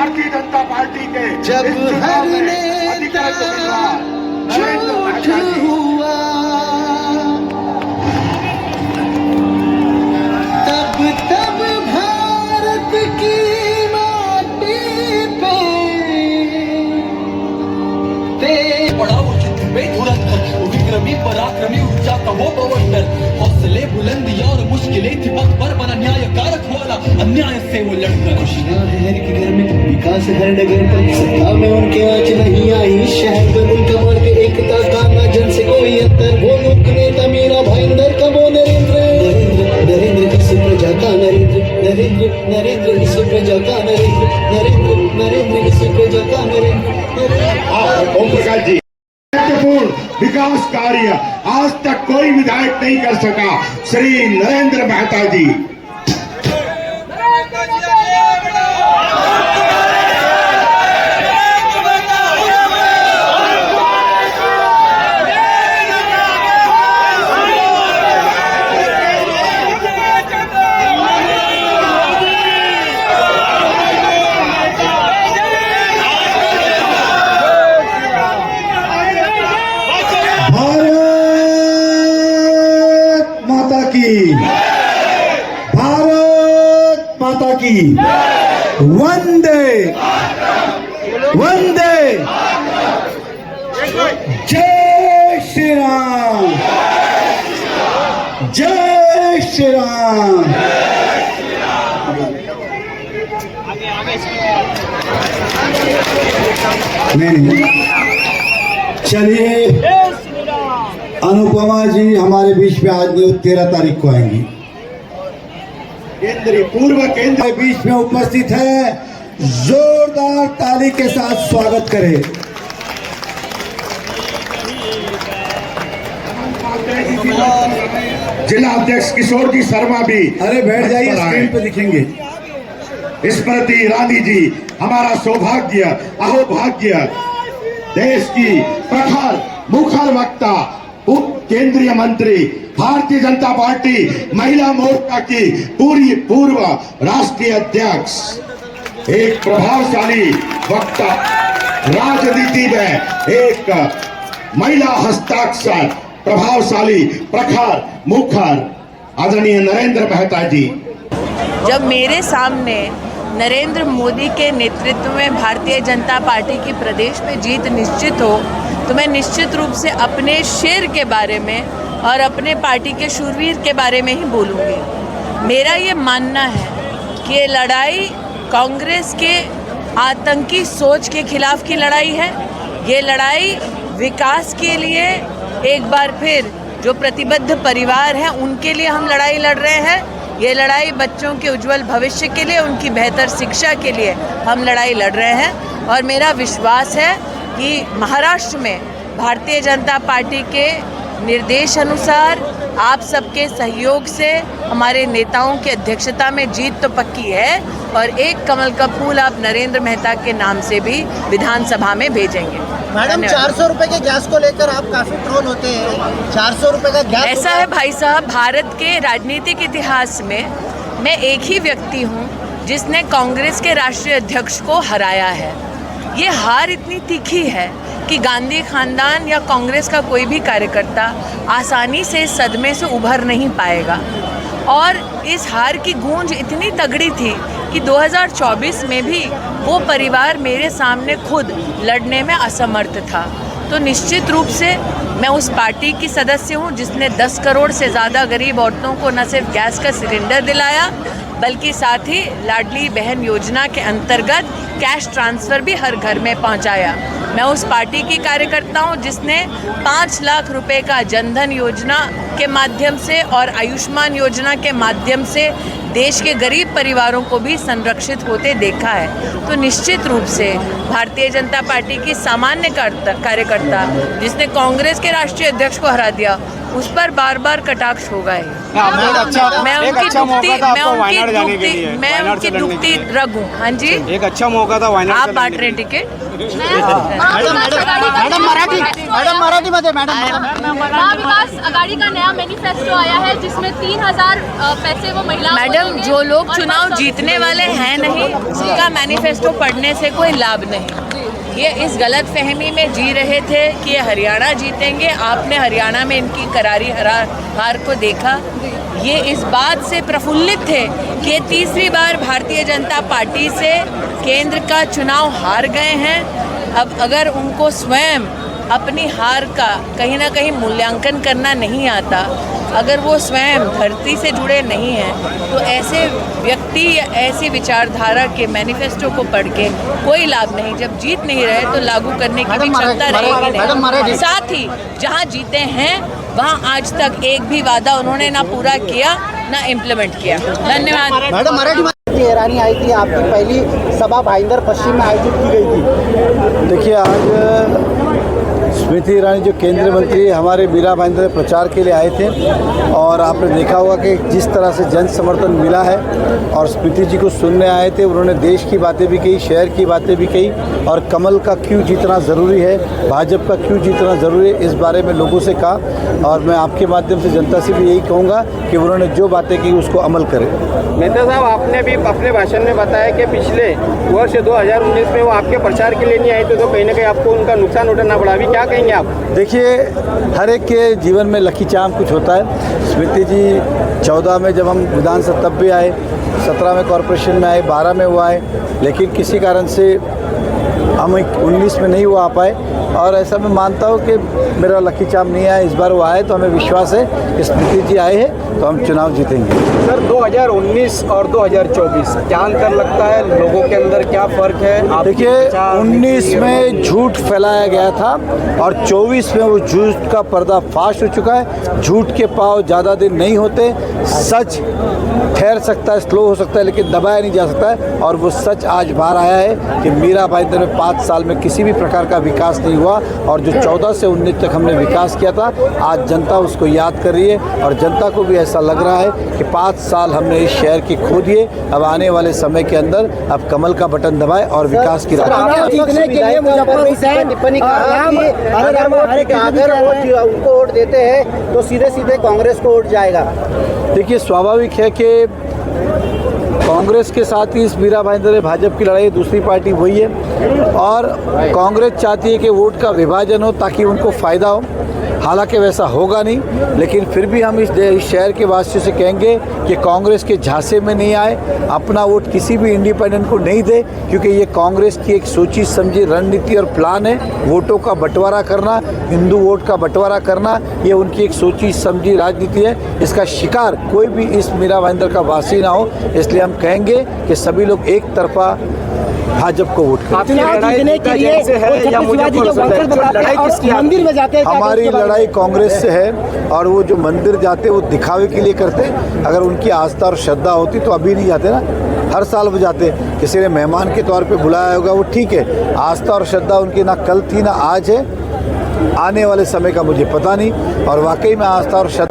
Bharatiya Janata party के जब इस चुनाव हर में नेता अधिकृत उम्मीदवार नरेंद्र झूठ मेहता जी हुआ, तब भारत की माटी पे पड़ा वो चित्ते धुरंधर, वो विक्रमी पराक्रमी ऊर्जा का वो बवंडर, हौसले बुलंदियां और मुश्किलें थी पग पर बना न्यायकारक वाला, अन्याय से वो लड़कर। खुशियां है हर के घर में, विकास हर नगर पर, सत्ता में उनके आँच नहीं आई शहर पर, उनका मार्ग एकता का ना जन से कोई अंतर, वो लोक नेता मेरा भाईंदर का वो नरेंद्र, नरेंद्र इस प्रजा का नरेंद्र, नरेंद्र इस प्रजा का नरेंद्र, नरेंद्र इस प्रजा का नरेंद्र। ओम प्रकाश जी, महत्वपूर्ण विकास कार्य आज तक कोई विधायक नहीं कर सका, श्री नरेंद्र मेहता जी। भारत माता की वंदे वंदे, जय श्री राम, जय श्री राम। नहीं, चलिए, अनुपमा जी हमारे बीच में आज 13 तारीख को आएंगी। केंद्रीय पूर्व केंद्र बीच में उपस्थित है, जोरदार ताली के साथ स्वागत करें। जिला अध्यक्ष किशोर जी शर्मा भी, अरे बैठ जाइए, स्क्रीन पे दिखेंगे। स्मृति ईरानी जी हमारा सौभाग्य अहोभाग्य, देश की प्रखर मुखर वक्ता, उप केंद्रीय मंत्री, भारतीय जनता पार्टी महिला मोर्चा की पूर्व राष्ट्रीय अध्यक्ष, एक प्रभावशाली वक्ता, राजनीति में एक महिला हस्ताक्षर, प्रभावशाली प्रखर मुखर, आदरणीय नरेंद्र मेहता जी। जब मेरे सामने नरेंद्र मोदी के नेतृत्व में भारतीय जनता पार्टी की प्रदेश में जीत निश्चित हो, तो मैं निश्चित रूप से अपने शेर के बारे में और अपने पार्टी के शूरवीर के बारे में ही बोलूँगी। मेरा ये मानना है कि ये लड़ाई कांग्रेस के आतंकी सोच के खिलाफ की लड़ाई है। ये लड़ाई विकास के लिए एक बार फिर जो प्रतिबद्ध परिवार हैं उनके लिए हम लड़ाई लड़ रहे हैं। ये लड़ाई बच्चों के उज्जवल भविष्य के लिए, उनकी बेहतर शिक्षा के लिए हम लड़ाई लड़ रहे हैं। और मेरा विश्वास है कि महाराष्ट्र में भारतीय जनता पार्टी के निर्देश अनुसार आप सबके सहयोग से हमारे नेताओं की अध्यक्षता में जीत तो पक्की है, और एक कमल का फूल आप नरेंद्र मेहता के नाम से भी विधानसभा में भेजेंगे। मैडम, 400 रुपए के गैस को लेकर आप काफी ट्रोल होते हैं। 400 रुपए का गैस, ऐसा है भाई साहब, भारत के राजनीतिक इतिहास में मैं एक ही व्यक्ति हूँ जिसने कांग्रेस के राष्ट्रीय अध्यक्ष को हराया है। ये हार इतनी तीखी है कि गांधी खानदान या कांग्रेस का कोई भी कार्यकर्ता आसानी से इस सदमे से उभर नहीं पाएगा। और इस हार की गूंज इतनी तगड़ी थी कि 2024 में भी वो परिवार मेरे सामने खुद लड़ने में असमर्थ था। तो निश्चित रूप से मैं उस पार्टी की सदस्य हूँ जिसने 10 करोड़ से ज़्यादा गरीब औरतों को न सिर्फ गैस का सिलेंडर दिलाया, बल्कि साथ ही लाडली बहन योजना के अंतर्गत कैश ट्रांसफ़र भी हर घर में पहुंचाया। मैं उस पार्टी की कार्यकर्ता हूं जिसने 5 लाख रुपए का जनधन योजना के माध्यम से और आयुष्मान योजना के माध्यम से देश के गरीब परिवारों को भी संरक्षित होते देखा है। तो निश्चित रूप से भारतीय जनता पार्टी की सामान्य कार्यकर्ता जिसने कांग्रेस के राष्ट्रीय अध्यक्ष को हरा दिया, उस पर बार बार कटाक्ष होगा ही। मैं एक उनकी अच्छा मौका था आपको वायनाड जाने के लिए, मैं वायनाड उनकी से लड़ने के दुखती लिए। रग हूँ। हाँ जी, एक अच्छा मौका था वायनाड आप से बांट लड़ने रहे के लिए। टिकट। मैडम मराठी में दे मैडम। महाविकास आघाड़ी का नया मैनिफेस्टो आया है जिसमें 3000 पैसे वो महिला मैडम, जो लोग चुनाव जीतने वाले हैं नहीं, उनका मैनिफेस्टो पढ़ने से कोई लाभ नहीं। ये इस गलत फहमी में जी रहे थे कि ये हरियाणा जीतेंगे। आपने हरियाणा में इनकी करारी हार को देखा। ये इस बात से प्रफुल्लित थे कि तीसरी बार भारतीय जनता पार्टी से केंद्र का चुनाव हार गए हैं। अब अगर उनको स्वयं अपनी हार का कहीं ना कहीं मूल्यांकन करना नहीं आता, अगर वो स्वयं धरती से जुड़े नहीं हैं, तो ऐसे व्यक्ति या ऐसी विचारधारा के मैनिफेस्टो को पढ़ के कोई लाभ नहीं। जब जीत नहीं रहे तो लागू करने की भी क्षमता रहेगी नहीं। साथ ही जहाँ जीते हैं वहाँ आज तक एक भी वादा उन्होंने ना पूरा किया ना इम्प्लीमेंट किया। धन्यवाद। मैडम मराठी में ईरानी आई थी, आपकी पहली सभा भाईंदर पश्चिम में आयोजित की गई थी। देखिए, आज स्मृति ईरानी जो केंद्रीय मंत्री हमारे मीरा भाईंदर प्रचार के लिए आए थे, और आपने देखा होगा कि जिस तरह से जन समर्थन मिला है और स्मृति जी को सुनने आए थे। उन्होंने देश की बातें भी कही, शहर की बातें भी कही, और कमल का क्यों जीतना ज़रूरी है, भाजपा का क्यों जीतना ज़रूरी है, इस बारे में लोगों से कहा। और मैं आपके माध्यम से जनता से भी यही कहूँगा कि उन्होंने जो बातें की उसको अमल करें। नेता साहब, आपने भी अपने भाषण में बताया कि पिछले वर्ष 2019 में वो आपके प्रचार के लिए नहीं आए थे, तो कहीं ना कहीं आपको उनका नुकसान उठाना पड़ा। अभी क्या कहेंगे आप? देखिए, हर एक के जीवन में लकी चाम कुछ होता है। स्मृति जी 14 में जब हम विधानसभा तब भी आए, 17 में कॉरपोरेशन में आए, 12 में वो आए, लेकिन किसी कारण से हम 19 में नहीं वो आ पाए। और ऐसा मैं मानता हूँ कि मेरा लकी चाम नहीं आया, इस बार वो आए तो हमें विश्वास है कि स्मृति जी आए हैं तो हम चुनाव जीतेंगे। सर, 2019 और 2024 क्या अंतर लगता है, लोगों के अंदर क्या फ़र्क है? देखिए, 19 में झूठ फैलाया गया था और 24 में वो झूठ का पर्दाफाश हो चुका है। झूठ के पाँव ज़्यादा दिन नहीं होते, सच ठहर सकता है, स्लो हो सकता है, लेकिन दबाया नहीं जा सकता है। और वो सच आज बाहर आया है कि मीरा भाईंदर में 5 साल में किसी भी प्रकार का विकास नहीं हुआ, और जो 14 से 19 तक हमने विकास किया था, आज जनता उसको याद कर रही है। और जनता को भी ऐसा लग रहा है कि 5 साल हमने इस शहर के खो दिए, अब आने वाले समय के अंदर अब कमल का बटन दबाए और विकास की राह। जीतने के लिए मुजफ्फरपुर से टिप्पणी कर रहे हैं कि अगर वो उनको वोट देते हैं तो सीधे सीधे कांग्रेस को वोट जाएगा। देखिए, स्वाभाविक है कि कांग्रेस के साथ ही इस मीरा भाईंदर भाजपा की लड़ाई, दूसरी पार्टी वही है, और कांग्रेस चाहती है कि वोट का विभाजन हो ताकि उनको फ़ायदा हो। हालांकि वैसा होगा नहीं, लेकिन फिर भी हम इस शहर के वासियों से कहेंगे कि कांग्रेस के झांसे में नहीं आए, अपना वोट किसी भी इंडिपेंडेंट को नहीं दे, क्योंकि ये कांग्रेस की एक सोची समझी रणनीति और प्लान है। वोटों का बंटवारा करना, हिंदू वोट का बंटवारा करना, ये उनकी एक सोची समझी राजनीति है। इसका शिकार कोई भी इस मीरा भाईंदर का वासी ना हो, इसलिए हम कहेंगे कि सभी लोग एक तरफा भाजपा को वोट करें। मंदिर में जाते हैं, हमारी लड़ाई कांग्रेस से है, और वो जो मंदिर जाते वो दिखावे के लिए करते। अगर उनकी आस्था और श्रद्धा होती तो अभी नहीं जाते ना, हर साल वो जाते। किसी ने मेहमान के तौर पे बुलाया होगा, वो ठीक है। आस्था और श्रद्धा उनकी ना कल थी ना आज है, आने वाले समय का मुझे पता नहीं। और वाकई में आस्था और श्रद्धा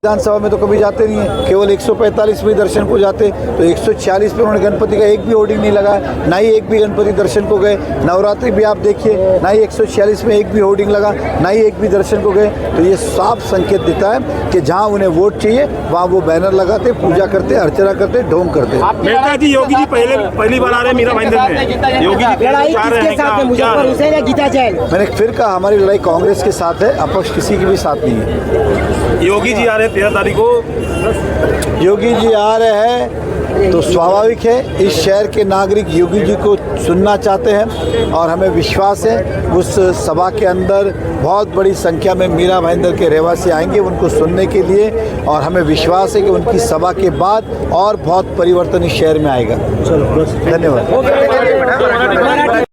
विधानसभा में तो कभी जाते नहीं है, केवल 145 में दर्शन को जाते, तो 146 पे उन्होंने गणपति का एक भी होर्डिंग नहीं लगाया, ना ही एक भी गणपति दर्शन को गए। नवरात्रि भी आप देखिए, ना ही 146 में एक भी होर्डिंग लगा, ना ही एक भी दर्शन को गए। तो ये साफ संकेत देता है कि जहां उन्हें वोट चाहिए वहां वो बैनर लगाते, पूजा करते, अर्चना करते, ढोंग करते। मेहता जी, योगी जी पहली बार आ रहे हैं मीरा भाईंदर में, योगी जी लड़ाई किसके साथ है, मुजफ्फरपुर से या गीता जैन? मैंने फिर कहा, हमारी लड़ाई कांग्रेस के साथ है, अपक्ष किसी के भी साथ नहीं है। योगी जी आ रहे हैं 13 तारीख को। योगी जी आ रहे हैं तो स्वाभाविक है, इस शहर के नागरिक योगी जी को सुनना चाहते हैं, और हमें विश्वास है उस सभा के अंदर बहुत बड़ी संख्या में मीरा भाईंदर के रहवासी आएंगे उनको सुनने के लिए, और हमें विश्वास है कि उनकी सभा के बाद और बहुत परिवर्तन इस शहर में आएगा। चलो बस, धन्यवाद।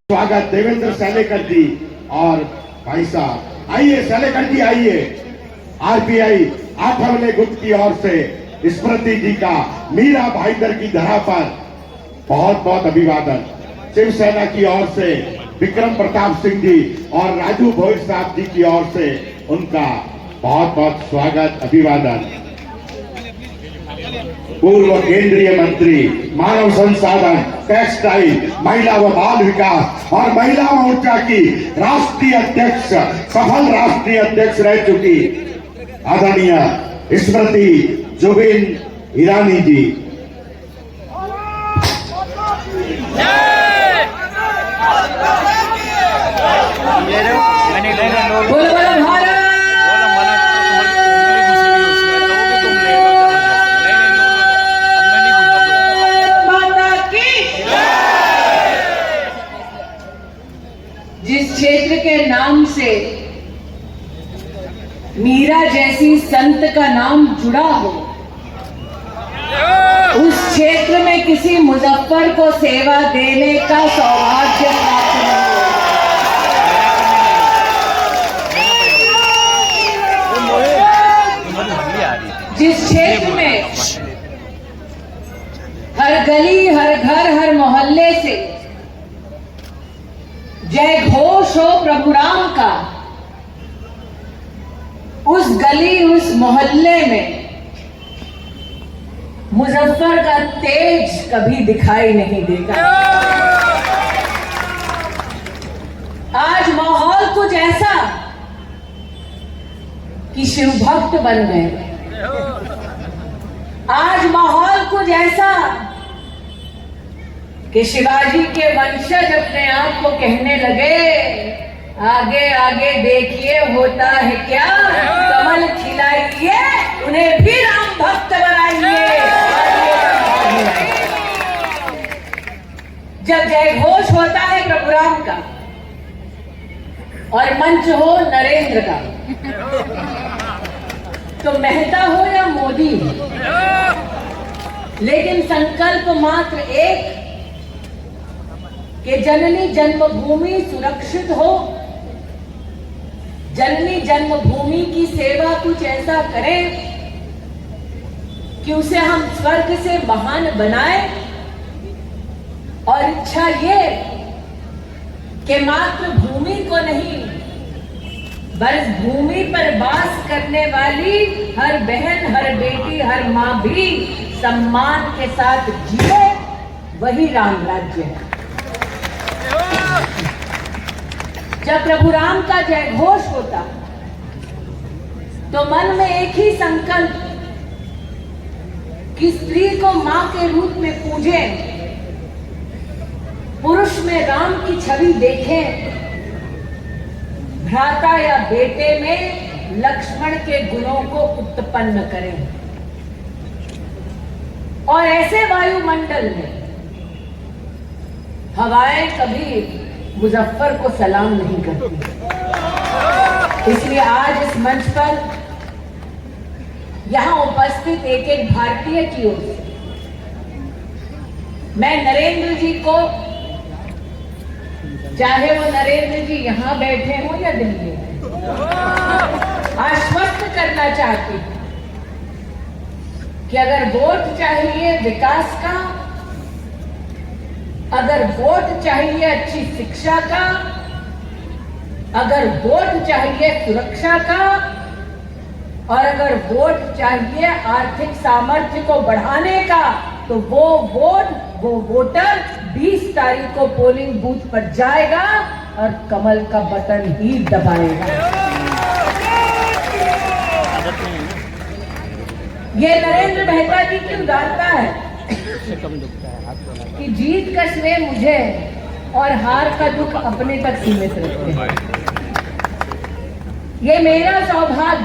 स्वागत देवेंद्र सालेकर जी और भाई साहब, आइए सालेकर जी, आइए। आरपीआई आठवले गुट की ओर से स्मृति जी का मीरा भाईंदर की धरा पर बहुत बहुत अभिवादन। शिवसेना की ओर से विक्रम प्रताप सिंह जी और राजू भोईर साहब जी की ओर से उनका बहुत बहुत स्वागत अभिवादन। पूर्व केंद्रीय मंत्री मानव संसाधन, टेक्सटाइल, महिला व बाल विकास और महिला मोर्चा की राष्ट्रीय अध्यक्ष, सफल राष्ट्रीय अध्यक्ष रह चुकी आदरणीय स्मृति जुबिन ईरानी जी। जिस क्षेत्र के नाम से मीरा जैसी संत का नाम जुड़ा हो, उस क्षेत्र में किसी मुजफ्फर को सेवा देने का सौभाग्य प्राप्त नहीं हो। जिस क्षेत्र में हर गली, हर घर, हर मोहल्ले से जय घोष हो प्रभु राम का, उस गली, उस मोहल्ले में मुजफ्फर का तेज कभी दिखाई नहीं देगा। आज माहौल कुछ ऐसा कि शिव भक्त बन गए। आज माहौल कुछ ऐसा कि शिवाजी के वंशज अपने आप को कहने लगे, आगे आगे देखिए होता है क्या, कमल खिलाइए उन्हें भी राम भक्त बनाइए। जब जय घोष होता है प्रभु राम का और मंच हो नरेंद्र का, तो मेहता हो या मोदी हो, लेकिन संकल्प मात्र एक कि जननी जन्मभूमि सुरक्षित हो, जननी जन्मभूमि की सेवा कुछ ऐसा करें कि उसे हम स्वर्ग से महान बनाए। और इच्छा ये कि मात्र भूमि को नहीं, बस भूमि पर वास करने वाली हर बहन, हर बेटी, हर मां भी सम्मान के साथ जिए, वही राम राज्य है। जब प्रभु राम का जय घोष होता तो मन में एक ही संकल्प कि स्त्री को मां के रूप में पूजें, पुरुष में राम की छवि देखें, भ्राता या बेटे में लक्ष्मण के गुणों को उत्पन्न करें। और ऐसे वायुमंडल में हवाएं कभी मुजफ्फर को सलाम नहीं करती। इसलिए आज इस मंच पर यहां उपस्थित एक एक भारतीय की ओर से मैं नरेंद्र जी को, चाहे वो नरेंद्र जी यहां बैठे हो या दिल्ली में, आश्वस्त करना चाहती हूं कि अगर वोट चाहिए विकास का, अगर वोट चाहिए अच्छी शिक्षा का, अगर वोट चाहिए सुरक्षा का, और अगर वोट चाहिए आर्थिक सामर्थ्य को बढ़ाने का, तो वो वोटर 20 तारीख को पोलिंग बूथ पर जाएगा और कमल का बटन ही दबाएगा। ये नरेंद्र मेहता जी की उदारता है कि जीत का श्रेय मुझे और हार का दुख अपने तक सीमित रखते हैं। ये मेरा सौभाग्य